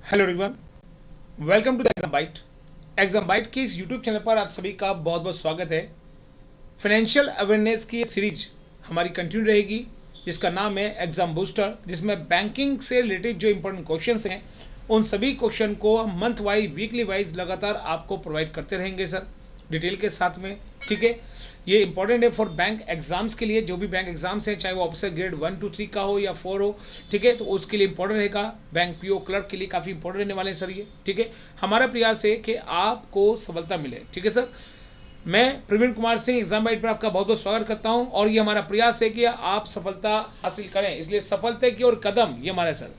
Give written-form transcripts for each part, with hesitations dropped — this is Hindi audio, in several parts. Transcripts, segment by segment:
Hello everyone, welcome to the exam bite. Exam bite की इस यूट्यूब चैनल पर आप सभी का बहुत बहुत स्वागत है। फाइनेंशियल अवेयरनेस की सीरीज हमारी कंटिन्यू रहेगी जिसका नाम है एग्जाम बूस्टर, जिसमें बैंकिंग से रिलेटेड जो इंपॉर्टेंट क्वेश्चंस हैं उन सभी क्वेश्चन को हम मंथ वाइज वीकली वाइज लगातार आपको प्रोवाइड करते रहेंगे सर, डिटेल के साथ में। ठीक है, ये इंपॉर्टेंट है फॉर बैंक एग्जाम्स के लिए। जो भी बैंक एग्जाम्स हैं, चाहे वो ऑफिसर ग्रेड 1 2 3 का हो या 4 हो, ठीक है, तो उसके लिए इंपॉर्टेंट रहेगा। बैंक पीओ क्लर्क के लिए काफ़ी इंपॉर्टेंट रहने वाले हैं सर ये। ठीक है, हमारा प्रयास है कि आपको सफलता मिले। ठीक है सर, मैं प्रवीण कुमार सिंह एग्जाम बाइट पर आपका बहुत बहुत स्वागत करता हूं और ये हमारा प्रयास है कि आप सफलता हासिल करें, इसलिए सफलता की ओर कदम ये हमारा सर।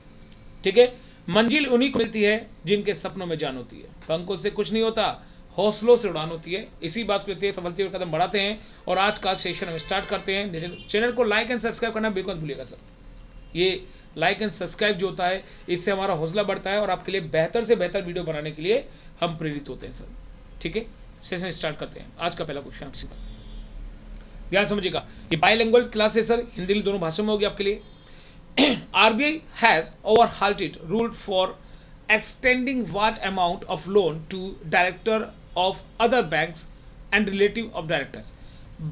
ठीक है, मंजिल उन्हीं को मिलती है जिनके सपनों में जान होती है। पंखों से कुछ नहीं होता, हौसलों से उड़ान होती है। इसी बात को लेते हैं, सफलता की ओर कदम बढ़ाते हैं और आज का सेशन हम स्टार्ट करते हैं। चैनल को लाइक एंड सब्सक्राइब करना बिल्कुल मत भूलिएगा सर। ये लाइक एंड सब्सक्राइब जो होता है, इससे हमारा हौसला बढ़ता है और आपके लिए बेहतर से बेहतर वीडियो बनाने के लिए हम प्रेरित होते हैं सर। ठीक है, सेशन स्टार्ट करते हैं। आज का पहला क्वेश्चन ध्यान समझिएगा, ये बाइलिंगुअल क्लास है सर, हिंदी में दोनों भाषा में होगी आपके लिए। RBI has overhauled rule for extending what amount of loan to director of other banks and relative of directors।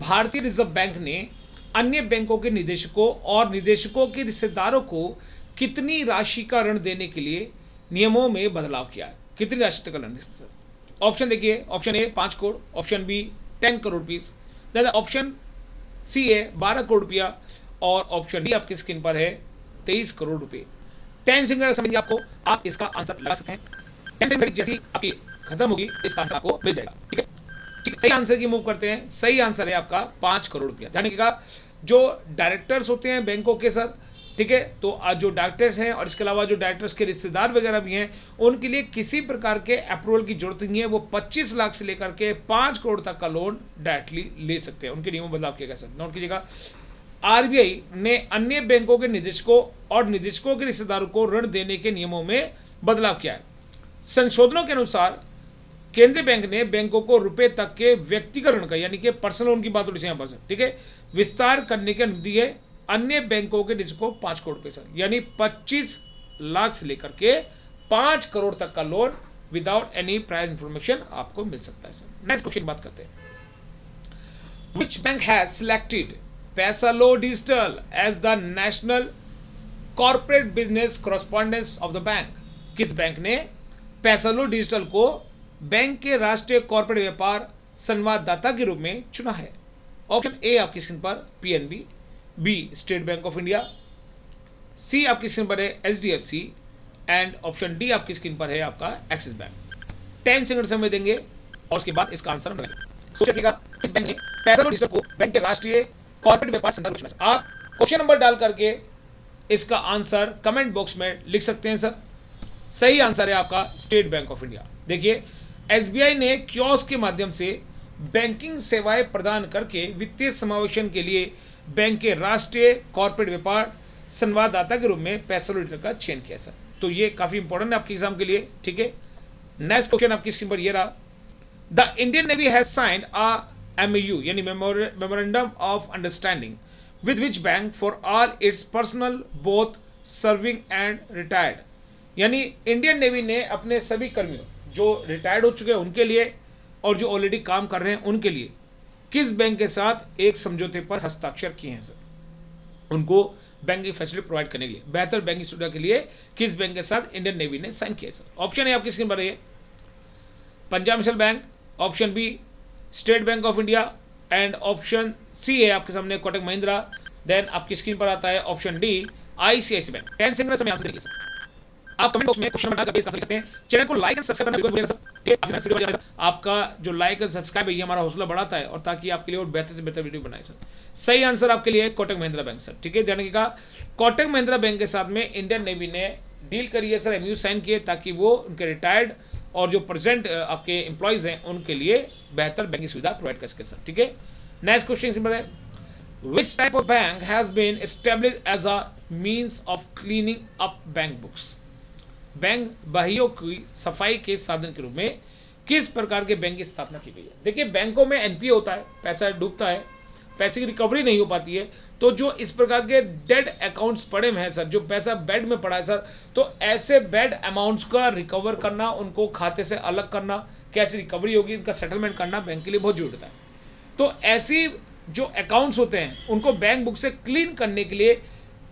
भारतीय रिजर्व बैंक ने अन्य बैंकों के निदेशकों और निदेशकों के रिश्तेदारों को कितनी राशि का ऋण देने के लिए नियमों में बदलाव किया है। कितनी राशि तक का ऋण दे सकते हैं? ऑप्शन देखिए, option A 5 crore, option B 10 crore rupees, option C है 12 करोड़ रुपया और ऑप्शन डी आपकी स्क्रीन पर है 23 करोड़ रुपए। 10 सेकंड समझिए आपको, आप इसका आंसर लगा सकते हैं। 10 सेकंड जैसी आपकी खत्म होगी, इसका आंसर आपको मिल जाएगा। ठीक है, ठीक है, सही आंसर की मूव करते हैं। सही आंसर है आपका 5 करोड़ रुपया। ध्यान रखिएगा, जो डायरेक्टर्स होते हैं बैंकों के सर, ठीक है, तो जो डायरेक्टर्स हैं और इसके अलावा जो डायरेक्टर्स के रिश्तेदार वगैरह भी हैं, उनके लिए किसी प्रकार के अप्रूवल की जरूरत नहीं है। वो 25 लाख से लेकर के 5 करोड़ तक का लोन डायरेक्टली ले सकते हैं। उनके नियमों में बदलाव किया गया सर, नोट कीजिएगा। RBI ने अन्य बैंकों के निदेशकों और निदेशकों के रिश्तेदारों को ऋण देने के नियमों में बदलाव किया है। संशोधनों के अनुसार केंद्रीय बैंक ने बैंकों को रुपए तक के व्यक्तिगत ऋण का, यानी कि पर्सनल लोन की बात हो रही है यहाँ पर, ठीक है, विस्तार करने की अनुमति है। अन्य बैंकों के निदेशकों को 5 करोड़ रुपए सर, यानी 25 लाख से लेकर के 5 करोड़ तक का loan without any prior information आपको मिल सकता है सर। नेक्स्ट क्वेश्चन की बात करते हैं। Which bank has selected Paisalo digital as the national corporate business correspondence of the bank. किस बैंक ने पैसालो डिजिटल को बैंक के राष्ट्रीय कॉर्पोरेट व्यापार संवाददाता के रूप में चुना है? ऑप्शन ए आपकी स्क्रीन पर PNB, B State Bank of India, C आपकी स्क्रीन पर है HDFC एंड ऑप्शन डी आपकी स्क्रीन पर है आपका एक्सिस बैंक। 10 सेकंड समय देंगे और उसके बाद इसका आंसर हम लगाएंगे। सोचिएगा, इस बैंक ने पैसालो डिजिटल को बैंक के राष्ट्रीय कॉर्पोरेट व्यापार संदर्भ में, आप क्वेश्चन नंबर डाल करके इसका आंसर कमेंट बॉक्स में लिख सकते हैं सर। सही आंसर है आपका स्टेट बैंक ऑफ इंडिया। देखिए, SBI ने कियोस्क के माध्यम से बैंकिंग सेवाएं प्रदान करके वित्तीय समावेशन के लिए बैंक के राष्ट्रीय कॉर्पोरेट व्यापार संवाददाता के रूप में पैसालो डिजिटल का चयन किया सर। तो ये काफी इंपॉर्टेंट है आपके एग्जाम के लिए। ठीक है, नेक्स्ट क्वेश्चन आपकी स्क्रीन पर ये रहा। The Indian navy has signed a MOU यानी memorandum of understanding with which bank for all it's personal both serving and retired. यानी इंडियन नेवी ने अपने सभी कर्मियों जो रिटायर्ड हो चुके हैं उनके लिए और जो ऑलरेडी काम कर रहे हैं उनके लिए किस बैंक के साथ एक समझौते पर हस्ताक्षर किए हैं सर? उनको बैंकिंग फैसिलिटी प्रोवाइड करने के लिए, बेहतर बैंकिंग सुविधा के लिए किस बैंक के साथ इंडियन नेवी ने साइन किया सर? ऑप्शन है आपकी स्क्रीन पर है Punjab National Bank, option B State Bank of India and option C है आपके सामने कोटक महिंद्रा। देन आपकी स्क्रीन पर आता है option D ICICI bank. 10 second में आंसर देंगे सर। आप कमेंट बॉक्स में क्वेश्चन बना करके सकते हैं। चैनल को लाइक एंड सब्सक्राइब करना बिल्कुल भूलिएगा सर। आपका जो लाइक एंड सब्सक्राइब है ये हमारा हौसला बढ़ाता है और ताकि आपके लिए और बेहतर से बेहतर वीडियो बनाए सर। सही आंसर आपके लिए कोटक महिंद्रा बैंक सर। ठीक है, ध्यान रखिएगा, कोटक महिंद्रा बैंक के साथ में इंडियन नेवी ने डील करी है सर, MOU साइन किए ताकि वो उनके रिटायर्ड और जो प्रेजेंट आपके एम्प्लॉयज हैं उनके लिए बेहतर बैंकिंग सुविधा प्रोवाइड कर सके सर। ठीक है, नेक्स्ट क्वेश्चन है, which type of bank has been established as a means of cleaning up bank books. Bank बहियों की सफाई के साधन के रूप में किस प्रकार के बैंक की स्थापना की गई है? देखिए, बैंकों में NPA होता है, पैसा डूबता है पैसे की रिकवरी नहीं हो पाती है, तो जो इस प्रकार के डेड अकाउंट्स पड़े हुए हैं सर, जो पैसा बेड में पड़ा है सर, तो ऐसे बेड अमाउंट्स का रिकवर करना, उनको खाते से अलग करना, कैसे रिकवरी होगी, इनका सेटलमेंट करना बैंक के लिए बहुत जरूरी होता है। तो ऐसी जो अकाउंट्स होते हैं उनको बैंक बुक से क्लीन करने के लिए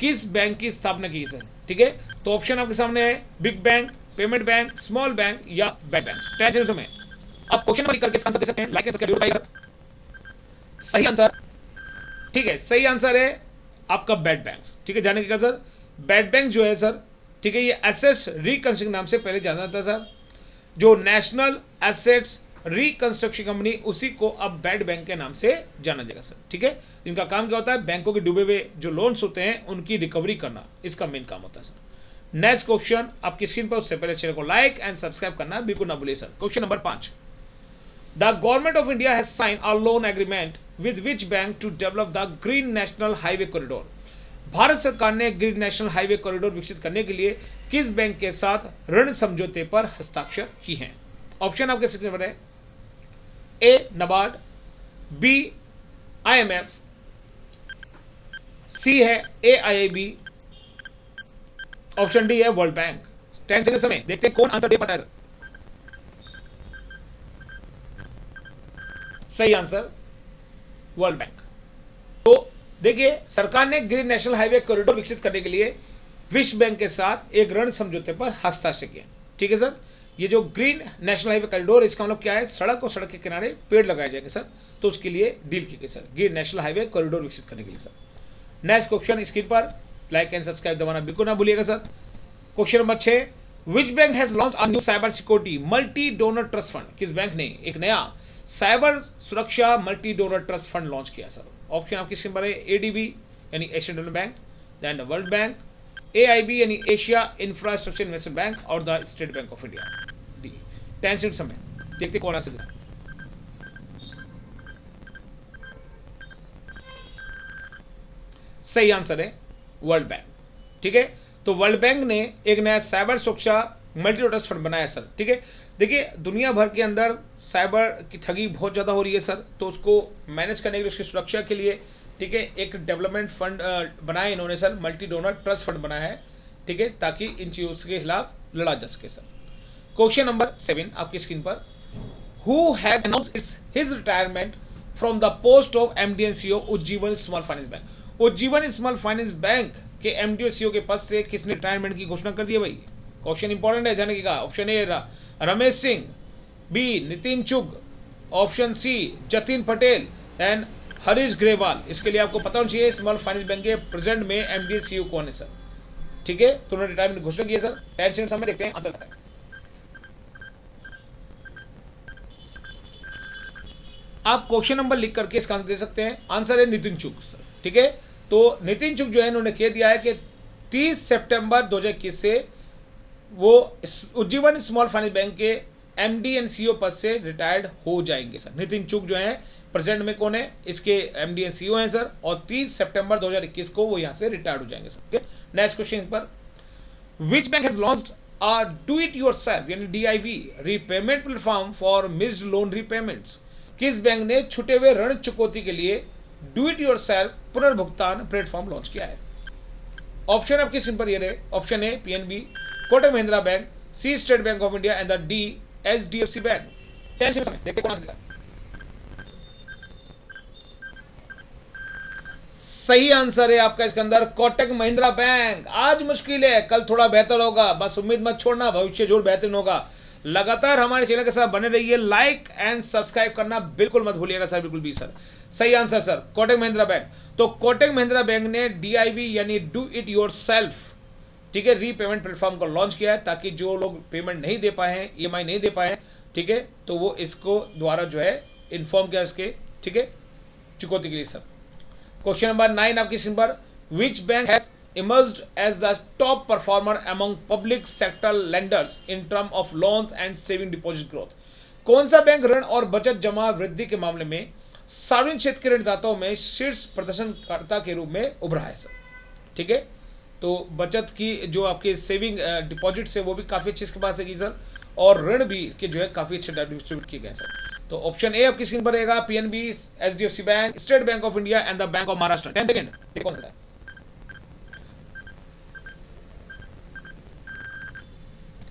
किस बैंक की स्थापना की सर? ठीक है, तो ऑप्शन आपके सामने है big bank, payment bank, small bank या बेड बैंक। टेंशन समय आप क्वेश्चन नंबर करके आंसर दे सकते हैं, लाइक कर सकते हैं। सही आंसर, ठीक है, सही आंसर है आपका बेड बैंक्स। ठीक है, जाने का सर, बेड बैंक जो है सर, ठीक है, ये एसेट्स रिकंस्ट्रक्शन नाम से पहले जाना जाता था। जो नेशनल एसेट्स रिकंस्ट्रक्शन कंपनी, उसी को अब बेड बैंक के नाम से जाना जाएगा सर। ठीक है, इनका काम क्या होता है? बैंकों के डूबे हुए जो लोन्स होते हैं उनकी रिकवरी करना, इसका मेन काम होता है सर। नेक्स्ट क्वेश्चन आपकी स्क्रीन पर, उससे पहले चैनल को लाइक एंड सब्सक्राइब करना बिल्कुल ना भूलिए sir. Question number 5, the Government of India has sign a loan agreement with which bank to develop the green national highway corridor. भारत सरकार ने ग्रीन नेशनल हाईवे कॉरिडोर विकसित करने के लिए किस बैंक के साथ ऋण समझौते पर हस्ताक्षर की हैं? ऑप्शन आपके स्क्रीन पर है, ए नबार्ड, बी IMF, सी है AIIB, ऑप्शन डी है वर्ल्ड बैंक। 10 सेकंड समय, देखते हैं कौन आंसर दे पाता है। सही आंसर वर्ल्ड बैंक। तो देखिए, सरकार ने ग्रीन नेशनल हाईवे कॉरिडोर विकसित करने के लिए विश्व बैंक के साथ एक ऋण समझौते पर हस्ताक्षर किया। ठीक है सर, ये जो ग्रीन नेशनल हाईवे कॉरिडोर, इसका मतलब क्या है? सड़क और सड़क के किनारे पेड़ लगाए जाएंगे सर, तो उसके लिए डील की गई sir, green national highway corridor विकसित करने के लिए सर। नेक्स्ट क्वेश्चन स्क्रीन पर, लाइक एंड सब्सक्राइब दबाना बिल्कुल ना भूलिएगा sir. Question number 6, which bank has launch a new cyber security multi donor trust fund? किस बैंक ने एक नया साइबर सुरक्षा multi donor trust fund launch किया सर? ऑप्शन आपकी स्क्रीन पर है, ADB यानी Asian Development Bank, then World Bank, AIB यानी एशिया इंफ्रास्ट्रक्चर इन्वेस्टमेंट बैंक, और the state Bank of India. D 10 second समय, देखते कौन आंसर देता है। सही आंसर है वर्ल्ड बैंक। ठीक है, तो वर्ल्ड बैंक ने एक नया साइबर सुरक्षा मल्टी ट्रस्ट फंड बनाया सर। ठीक है, देखिए दुनिया भर के अंदर साइबर की ठगी बहुत ज़्यादा हो रही है सर, तो उसको मैनेज करने के लिए, उसकी सुरक्षा के लिए, ठीक है, एक डेवलपमेंट फंड बनाया इन्होंने sir, multi donor trust fund बनाया है। ठीक है, ताकि इन चीज़ों के खिलाफ लड़ा जा सके सर। क्वेश्चन नंबर 7 आपकी स्क्रीन पर, who has announced his retirement from the post of MD and CEO Ujjivan small finance bank? Ujjivan small finance bank के MD और CEO के पद से किसने रिटायरमेंट की घोषणा कर दी है भाई? क्वेश्चन इंपॉर्टेंट है, जाने का। Option A Ramesh Singh, B Nitin Chugh, option C Jatin Patel and Harish Grewal. इसके लिए आपको पता होना चाहिए स्मॉल फाइनेंस बैंक के प्रेजेंट में MD CEO कौन है सर। ठीक है, तो उन्होंने रिटायरमेंट घोषणा की है सर। 10 सेकंड समय, देखते हैं आंसर बताएं। आप क्वेश्चन नंबर लिख करके इसका आंसर दे सकते हैं। आंसर है नितिन चुग सर। ठीक है, तो नितिन चुग जो है इन्होंने कह दिया है कि 30 सितंबर 2021 से वो उज्जीवन स्मॉल फाइनेंस बैंक के MD and CEO पद से रिटायर्ड हो जाएंगे सर। नितिन चुग जो है प्रेजेंट में कौन है? इसके MD and CEO हैं सर, और 30 सितंबर 2021 को वो यहाँ से रिटायर्ड हो जाएंगे सर। नेक्स्ट क्वेश्चन पर, which bank has launched a do it yourself यानी DIV repayment platform for missed loan repayments? किस बैंक ने छुटे हुए ऋण चुकौती के लिए डू इट योरसेल्फ पुनर्भुगतान प्लेटफॉर्म लॉन्च किया है? ऑप्शन आपकी स्क्रीन पर ये रहे। Option A PNB, Kotak Mahindra bank, C State Bank of India and the D HDFC bank. 10 second, देखते कौन आंसर देगा। सही आंसर है आपका इसके अंदर कोटक महिंद्रा बैंक। आज मुश्किल है, कल थोड़ा बेहतर होगा, बस उम्मीद मत छोड़ना, भविष्य जरूर बेहतर होगा। लगातार हमारे चैनल के साथ बने रहिए, लाइक एंड सब्सक्राइब करना बिल्कुल मत भूलिएगा सर, बिल्कुल भी सर। सही answer sir Kotak Mahindra bank. तो कोटक महिंद्रा बैंक ने DIV यानी डू इट योरसेल्फ, ठीक है, रीपेमेंट प्लेटफॉर्म को लॉन्च किया है, ताकि जो लोग पेमेंट नहीं दे पाए हैं, EMI नहीं दे पाए हैं, ठीक है, तो वो इसको द्वारा जो है इन्फॉर्म किया इसके, ठीक है, चुकौती के लिए सर। क्वेश्चन नंबर 9 आपकी स्क्रीन पर, which bank has emerged as the top performer among public sector lenders in term of loans and saving deposit growth? कौन सा बैंक ऋण और बचत जमा वृद्धि के मामले में सार्वजनिक क्षेत्र के ऋणदाताओं में शीर्ष प्रदर्शनकर्ता के रूप में उभरा है सर? ठीक है, तो बचत की जो आपके सेविंग डिपॉजिट है वो भी काफी अच्छे इसके पास है सर, और ऋण भी के जो है काफी अच्छे डिस्ट्रीब्यूट किए गए सर। तो ऑप्शन ए आपकी स्क्रीन पर रहेगा, PNB, HDFC bank, state Bank of India and the bank of Maharashtra. 10 second, कौन सा है?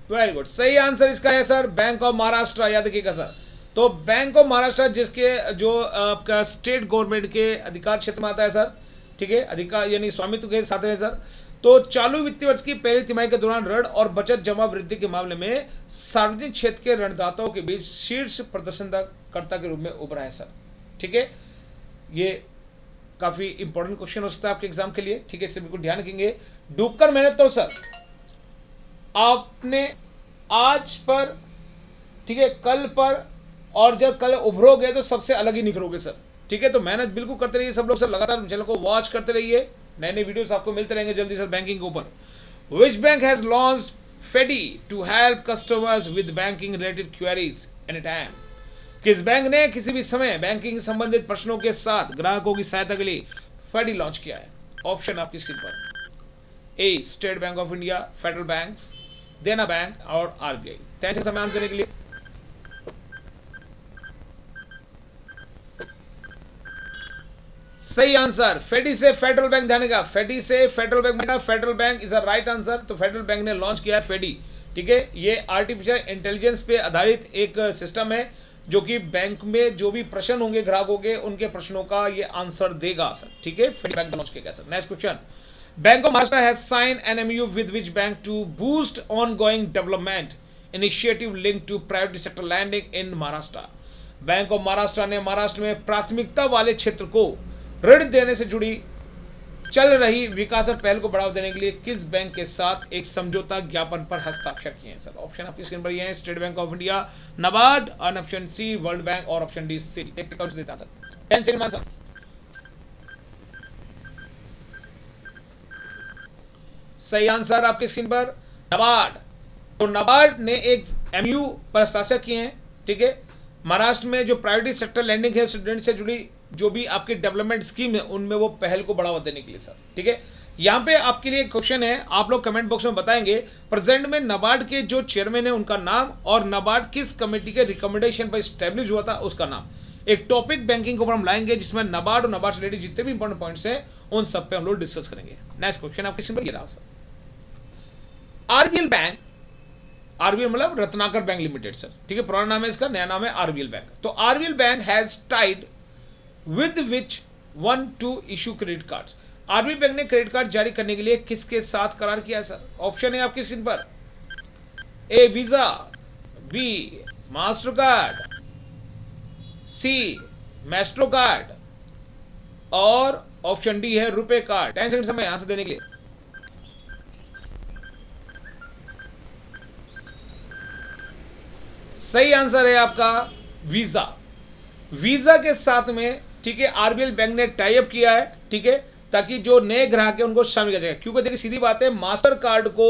वेरी गुड, सही आंसर इसका है सर बैंक ऑफ महाराष्ट्र। याद रखिएगा सर, तो बैंक ऑफ महाराष्ट्र जिसके जो आपका स्टेट गवर्नमेंट के अधिकार क्षेत्र में आता है सर, ठीक है, अधिकार यानी स्वामित्व के साथ है सर। तो चालू वित्तीय वर्ष की पहली तिमाही के दौरान ऋण और बचत जमा वृद्धि के मामले में सार्वजनिक क्षेत्र के ऋणदाताओं के बीच शीर्ष प्रदर्शनकर्ता के रूप में उभरा है सर, ठीक है। ये काफी इंपॉर्टेंट क्वेश्चन हो सकता है आपके एग्जाम के लिए, ठीक है, इसे बिल्कुल ध्यान रखेंगे। डूबकर मेहनत करो सर, आपने आज पर, ठीक है, कल पर, और जब कल उभरोगे तो सबसे अलग ही निखरोगे सर, ठीक है। तो मेहनत बिल्कुल करते रहिए सब लोग सर, लगातार चैनल को वॉच करते रहिए, नए नए वीडियोस आपको मिलते रहेंगे जल्दी सर बैंकिंग के ऊपर। Which bank has launched Feddy to help customers with banking related queries any time? किस बैंक ने किसी भी समय बैंकिंग संबंधित प्रश्नों के साथ ग्राहकों की सहायता के लिए फेडी लॉन्च किया है? ऑप्शन आपकी स्क्रीन पर, A State Bank of India, Federal Bank, Dena bank और आरबीआई। टेंशन समय आंसर देने के लिए सही आंसर फेडी से फेडरल बैंक जानेगा, फेडी से फेडरल बैंक बनेगा, federal bank is a right answer. तो फेडरल बैंक ने लॉन्च किया है फेडी, ठीक है। ये आर्टिफिशियल इंटेलिजेंस पे आधारित एक सिस्टम है जो कि बैंक में जो भी प्रश्न होंगे ग्राहकों के, उनके प्रश्नों का ये आंसर देगा सर, ठीक है। फेडी बैंक लॉन्च किया sir. Next question, Bank of Maharashtra has sign an MoU with which bank to boost ongoing development initiative link to private sector lending in Maharashtra? Bank of Maharashtra ने महाराष्ट्र में प्राथमिकता वाले क्षेत्र को ऋण देने से जुड़ी चल रही विकास पहल को बढ़ावा देने के लिए किस बैंक के साथ एक समझौता ज्ञापन पर हस्ताक्षर किए हैं सर? ऑप्शन आपकी स्क्रीन पर ये है, State Bank of India, NABARD, और ऑप्शन सी वर्ल्ड बैंक और ऑप्शन डी सी। देता सर 10 सेकंड आंसर। सही आंसर आपकी स्क्रीन पर नाबार्ड। तो नाबार्ड ने एक एमयू पर हस्ताक्षर किए हैं, ठीक है। महाराष्ट्र में जो प्राइवेट सेक्टर लैंडिंग है स्टूडेंट से जुड़ी जो भी आपकी डेवलपमेंट स्कीम है उनमें वो पहल को बढ़ावा देने के लिए सर, ठीक है। यहां पे आपके लिए क्वेश्चन है, आप लोग कमेंट बॉक्स में बताएंगे प्रेजेंट में नाबार्ड के जो चेयरमैन है उनका नाम और नाबार्ड किस कमेटी के रिकमेंडेशन पर स्टैब्लिश हुआ था उसका नाम। एक टॉपिक बैंकिंग के ऊपर हम लाएंगे जिसमें नाबार्ड और नाबार्ड से रिलेटेड जितने भी इंपॉर्टेंट पॉइंट्स हैं उन सब पे हम लोग डिस्कस करेंगे। नेक्स्ट क्वेश्चन आपके स्क्रीन पर ये रहा सर, आरबीएल बैंक, आरबीएल मतलब रत्नाकर बैंक लिमिटेड सर, ठीक है, पुराना नाम है इसका, नया नाम है आरबीएल बैंक। तो RBL bank has Tide with which one to issue credit cards? RBL bank ने क्रेडिट कार्ड जारी करने के लिए किसके साथ करार किया है सर? ऑप्शन है आपकी स्क्रीन पर, A visa, B master card, C Maestro card और ऑप्शन डी है रुपे कार्ड। 10 सेकंड समय आंसर देने के लिए। सही आंसर है आपका वीजा। वीजा के साथ में, ठीक है, आरबीएल बैंक ने टाई अप किया है, ठीक है, ताकि जो नए ग्राहक है उनको शामिल किया जाएगा। क्योंकि देखिए सीधी बात है, मास्टर कार्ड को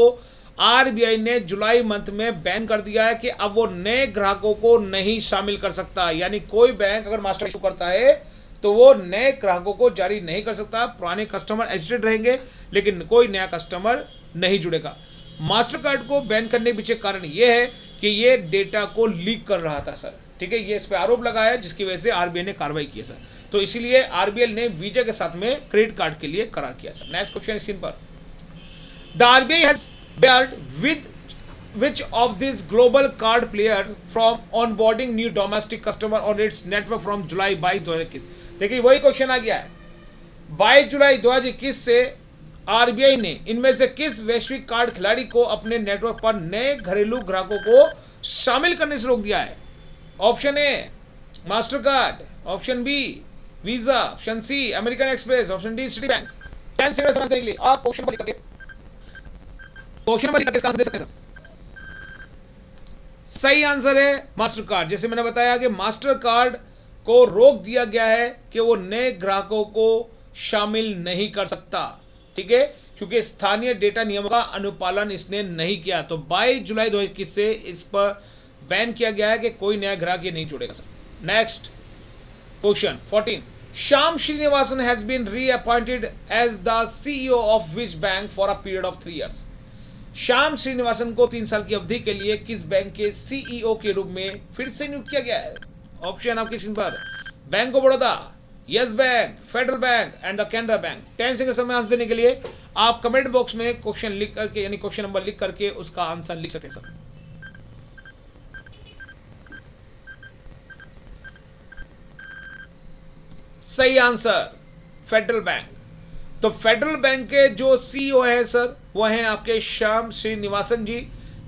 आरबीआई ने जुलाई मंथ में बैन कर दिया है कि अब वो नए ग्राहकों को नहीं शामिल कर सकता। यानी कोई बैंक अगर मास्टर इशू करता है तो वो नए ग्राहकों को जारी नहीं कर सकता, पुराने कस्टमर एग्जिस्टेड रहेंगे लेकिन कोई नया कस्टमर नहीं जुड़ेगा। मास्टर कार्ड को बैन करने के पीछे कारण ये है कि ये डेटा को लीक कर रहा था सर, ठीक है, ये इस पे आरोप लगाया है जिसकी वजह से आरबीआई ने कार्रवाई की है सर। तो इसीलिए आरबीएल ने वीजा के साथ में क्रेडिट कार्ड के लिए करार किया सर। नेक्स्ट क्वेश्चन स्क्रीन पर, the RBI has Baird with which of this global card player from onboarding new domestic customer on its network from July 22, 2021? देखिए वही क्वेश्चन आ गया है, 22 जुलाई 2021 से आरबीआई ने इनमें से किस वैश्विक कार्ड खिलाड़ी को अपने नेटवर्क पर नए घरेलू ग्राहकों को शामिल करने से रोक दिया है? Option A Mastercard, option B Visa, option C American Express, option D Citibank. 10 second answer के लिए आप क्वेश्चन पर लिख करके इसका आंसर दे सकते हैं। सही आंसर है मास्टर कार्ड। जैसे मैंने बताया कि मास्टर कार्ड को रोक दिया गया है कि वो नए ग्राहकों को शामिल नहीं कर सकता, ठीक है, क्योंकि स्थानीय डेटा नियमों का अनुपालन इसने नहीं किया। तो 22 जुलाई 2021 से इस पर बैन किया गया है कि कोई नया ग्राहक ये नहीं जुड़ेगा। Next question 14, Shyam Srinivasan has been reappointed as the CEO of which bank for a period of 3 years? Shyam Srinivasan को 3 साल की अवधि के लिए किस बैंक के सीईओ के रूप में फिर से नियुक्त किया गया है? ऑप्शन आपकी स्क्रीन पर, bank of Baroda, yes bank, federal bank and the Canara bank. 10 second समय आंसर देने के लिए आप कमेंट बॉक्स में क्वेश्चन लिख करके यानी क्वेश्चन नंबर लिख करके उसका आंसर लिख सकते हैं सर। सही आंसर फेडरल बैंक। तो फेडरल बैंक के जो सीईओ है सर वो हैं आपके श्याम श्रीनिवासन जी,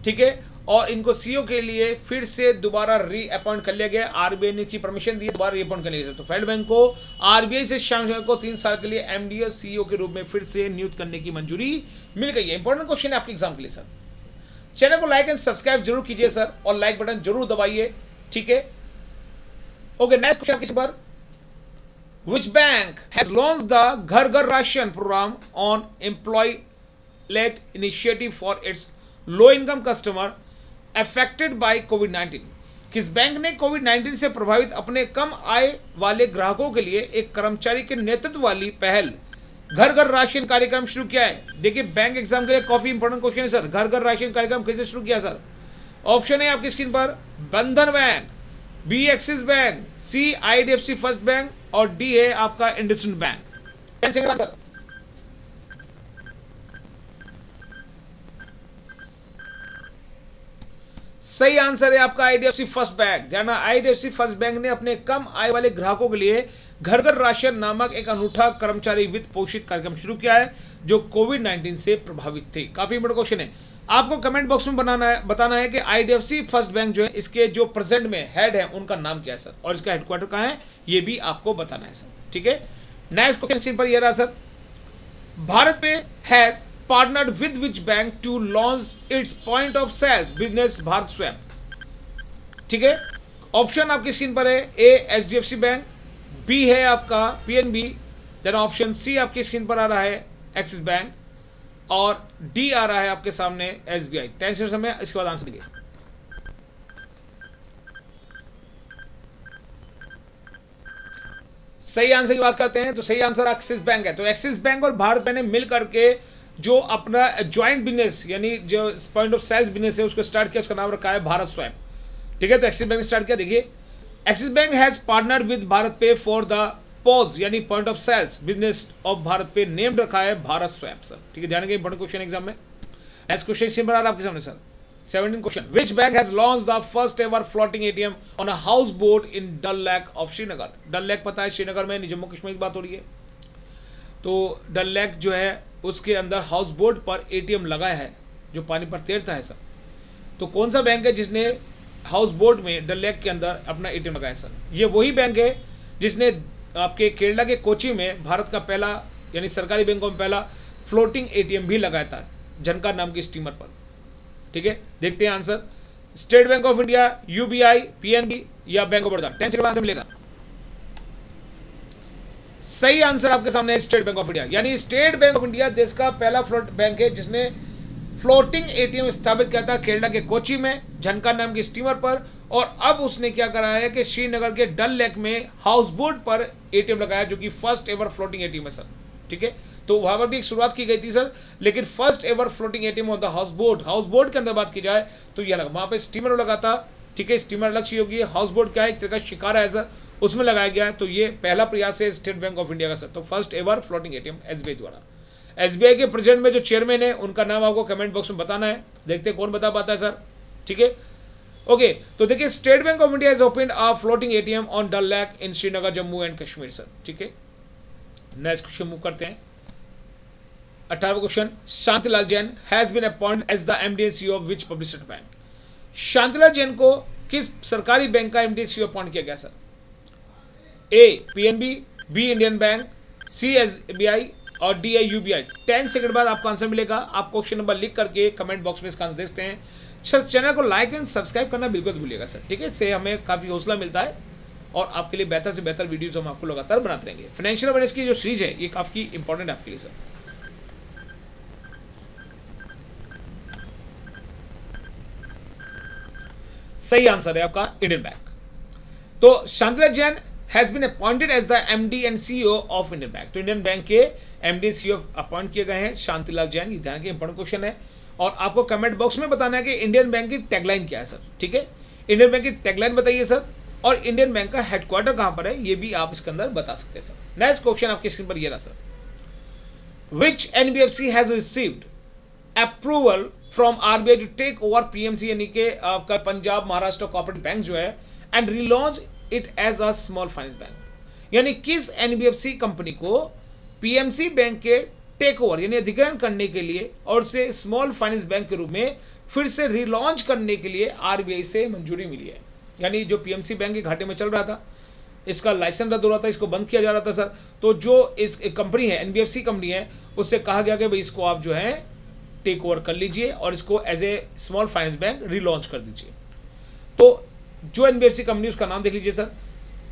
ठीक है, और इनको सीईओ के लिए फिर से दोबारा री अपॉइंट कर लिया गया। आरबीआई ने की परमिशन दी दोबारा री अपॉइंट करने के लिए। तो फेडरल बैंक को आरबीआई से श्याम श्रीनिवासन को 3 साल के लिए एमडी और सीईओ के रूप में फिर से नियुक्त करने की मंजूरी मिल गई है। इंपॉर्टेंट क्वेश्चन है आपके एग्जाम के लिए सर। चैनल को लाइक एंड सब्सक्राइब जरूर कीजिए सर और लाइक बटन जरूर दबाइए, ठीक है। ओके, नेक्स्ट क्वेश्चन किस पर, Which bank has launched the Ghar Ghar Ration program on employee-led initiative for its low-income customer affected by COVID-19? किस बैंक ने कोविड-19 से प्रभावित अपने कम आय वाले ग्राहकों के लिए एक कर्मचारी के नेतृत्व वाली पहल घर घर राशन कार्यक्रम शुरू किया है? देखिए, बैंक एग्जाम के लिए काफी इंपॉर्टेंट क्वेश्चन है सर। घर घर राशन कार्यक्रम कैसे शुरू किया सर? ऑप्शन है आपकी स्क्रीन पर, बंधन बैंक, बी एक्सिस बैंक, सी आईडीएफसी फर्स्ट बैंक और डी है आपका इंडसइंड बैंक। 10 second answer. सही आंसर है आपका आईडीएफसी फर्स्ट बैंक। जाना, आईडीएफसी फर्स्ट बैंक ने अपने कम आय वाले ग्राहकों के लिए घर घर राशन नामक एक अनूठा कर्मचारी वित्त पोषित कार्यक्रम शुरू किया है जो कोविड-19 से प्रभावित थे। काफी इंपॉर्टेंट क्वेश्चन है। आपको कमेंट बॉक्स में बताना है कि आईडीएफसी फर्स्ट बैंक जो है इसके जो प्रेजेंट में हेड है उनका नाम क्या है सर, और इसका हेडक्वार्टर कहां है ये भी आपको बताना है सर, ठीक है। नेक्स्ट क्वेश्चन पर ये रहा sir, BharatPe has partnered with which bank to launch its point of sales business BharatSwipe, ठीक है। ऑप्शन आपकी स्क्रीन पर है, ए एचडीएफसी बैंक, बी है आपका पीएनबी, देन ऑप्शन सी आपकी स्क्रीन पर आ रहा है एक्सिस बैंक और डी आ रहा है आपके सामने एसबीआई। 10 सेकंड समय, इसके बाद आंसर देखिए। सही आंसर की बात करते हैं तो सही आंसर एक्सिस बैंक है। तो एक्सिस बैंक और भारत बैंक ने मिल करके जो अपना ज्वाइंट बिजनेस यानी जो पॉइंट ऑफ सेल्स बिजनेस है उसको स्टार्ट किया, उसका नाम रखा है भारत स्वैप, ठीक है। तो एक्सिस बैंक ने स्टार्ट किया। देखिए, Axis Bank has partnered with BharatPe for the POS यानी point of sales business of BharatPe name रखा है भारत स्वैप सर, ठीक है। ध्यान रखिए, इंपॉर्टेंट क्वेश्चन एग्जाम में। नेक्स्ट क्वेश्चन सिंपल आ रहा है आपके सामने sir. 17 question, which bank has launched the first ever floating ATM on a houseboat in Dal lake of Srinagar? Dal lake पता है श्रीनगर में, जम्मू कश्मीर की बात हो रही है। तो डल लेक जो है उसके अंदर हाउस बोट पर एटीएम लगा है जो पानी पर तैरता है सर। तो कौन सा बैंक है जिसने हाउस बोट में डल लेक के अंदर अपना एटीएम लगाया सर? ये वही बैंक है जिसने आपके केरला के कोची में भारत का पहला यानी सरकारी बैंकों में पहला फ्लोटिंग एटीएम भी लगाया था झनकार नाम की स्टीमर पर, ठीक है। देखते हैं answer, State Bank of India, UBI, PNB या Bank of Baroda. 10 second answer मिलेगा। सही आंसर आपके सामने है स्टेट बैंक ऑफ इंडिया, यानी स्टेट बैंक ऑफ इंडिया देश का पहला फ्लोट बैंक है जिसने फ्लोटिंग एटीएम स्थापित किया था केरला के कोची में झनकार नाम की स्टीमर पर, और अब उसने क्या करा है कि श्रीनगर के डल लेक में हाउस बोट पर एटीएम लगाया जो कि फर्स्ट एवर फ्लोटिंग एटीएम है सर, ठीक है। तो वहां पर भी एक शुरुआत की गई थी सर, लेकिन first ever floating ATM on the house boat के अंदर बात की जाए तो यह लगा, वहां पे स्टीमर लगा था, ठीक है। स्टीमर अलग चीज होगी, हाउस बोट क्या है, एक तरह का शिकारा है सर, उसमें लगाया गया। तो ये पहला प्रयास है स्टेट बैंक ऑफ इंडिया का सर। तो first ever floating ATM SBI द्वारा। एसबीआई के प्रेजेंट में जो चेयरमैन है उनका नाम आपको कमेंट बॉक्स में बताना है, देखते हैं कौन बता पाता है सर, ठीक है। ओके, तो देखिए, State Bank of India has opened a floating ATM on Dal lake in Srinagar Jammu and Kashmir sir, ठीक है। नेक्स्ट क्वेश्चन मूव करते हैं। 18वां question, Shantilal Jain has been appointed as the MD and CEO of which public sector bank? Shantilal Jain को किस सरकारी बैंक का एमडी सीईओ अपॉइंट किया गया सर? ए पीएनबी, बी इंडियन बैंक, सी एसबीआई और डी है यूबीआई। 10 सेकंड बाद आपको आंसर मिलेगा। आप क्वेश्चन नंबर लिख करके कमेंट बॉक्स में इसका आंसर देखते हैं। चैनल को लाइक एंड सब्सक्राइब करना बिल्कुल भूलिएगा सर, ठीक है। इससे हमें काफी हौसला मिलता है और आपके लिए बेहतर से बेहतर वीडियोस हम आपको लगातार बनाते रहेंगे। फाइनेंशियल अवेयरनेस की जो सीरीज है ये काफी इंपॉर्टेंट है आपके लिए सर। सही आंसर है आपका इंडियन बैंक। तो Shantilal Jain has been appointed as the MD and CEO of Indian Bank. तो इंडियन बैंक के एमडी सीईओ अपॉइंट किए गए हैं शांतिलाल जैन। ये ध्यान के इंपॉर्टेंट क्वेश्चन है और आपको कमेंट बॉक्स में बताना है कि इंडियन बैंक की टैगलाइन क्या है सर, ठीक है। इंडियन बैंक की टैगलाइन बताइए सर। और इंडियन बैंक का हेडक्वार्टर कहां पर है ये भी आप इसके अंदर बता सकते हैं सर। नेक्स्ट क्वेश्चन आपकी स्क्रीन पर ये रहा sir. Which NBFC has received approval from RBI to take over PMC यानी कि आपका पंजाब महाराष्ट्र कोऑपरेटिव बैंक जो है and relaunch it as a small finance bank. यानी किस एनबीएफसी कंपनी को पीएमसी बैंक के टेक ओवर यानी अधिग्रहण करने के लिए और से स्मॉल फाइनेंस बैंक के रूप में फिर से रिलॉन्च करने के लिए आरबीआई से मंजूरी मिली है। यानी जो पीएमसी बैंक के घाटे में चल रहा था, इसका लाइसेंस रद्द हो रहा था, इसको बंद किया जा रहा था सर, तो जो इस कंपनी है एनबीएफसी कंपनी है उससे कहा गया कि भाई इसको आप जो है टेक ओवर कर लीजिए और इसको as a small finance bank relaunch कर दीजिए। तो जो एनबीएफसी कंपनी उसका नाम देख लीजिए sir,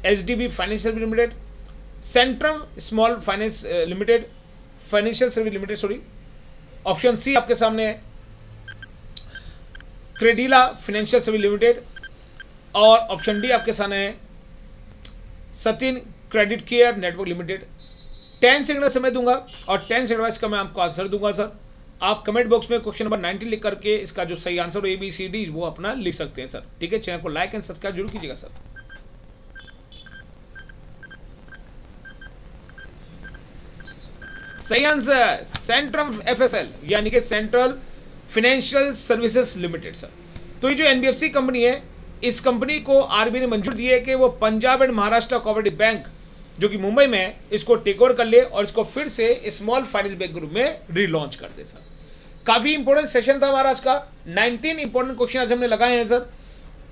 HDB financial limited, Centrum small finance limited, financial service limited sorry, option C आपके सामने है क्रेडिला फाइनेंशियल सर्विस लिमिटेड, और ऑप्शन डी आपके सामने है Satin credit care network limited. 10 second का समय दूंगा और 10 सेकंड बाद मैं आपको आंसर दूंगा सर। आप कमेंट बॉक्स में क्वेश्चन नंबर 19 लिख करके इसका जो सही answer A B C D वो अपना लिख सकते हैं सर। ठीक है, चैनल को लाइक एंड सब्सक्राइब जरूर कीजिएगा सर। सही आंसर सेंट्रम एफएसएल यानी कि central financial services limited sir. तो ये जो एनबीएफसी कंपनी है, इस कंपनी को आरबीआई ने मंजूर दी है कि वो Punjab and Maharashtra cooperative bank जो कि मुंबई में है इसको टेक ओवर कर ले और इसको फिर से स्मॉल फाइनेंस बैंक के रूप में रीलॉन्च कर दे सर। काफी इंपॉर्टेंट सेशन था हमारा आज का, 19 इंपॉर्टेंट क्वेश्चन आज हमने लगाए हैं सर।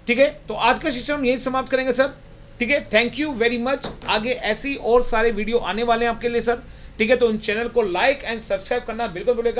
ठीक है, तो आज का सेशन हम यही समाप्त करेंगे सर। ठीक है, थैंक यू वेरी मच। आगे ऐसी और सारे वीडियो आने वाले हैं आपके लिए सर। ठीक है, तो उन चैनल को लाइक एंड सब्सक्राइब करना बिल्कुल भूलेगा।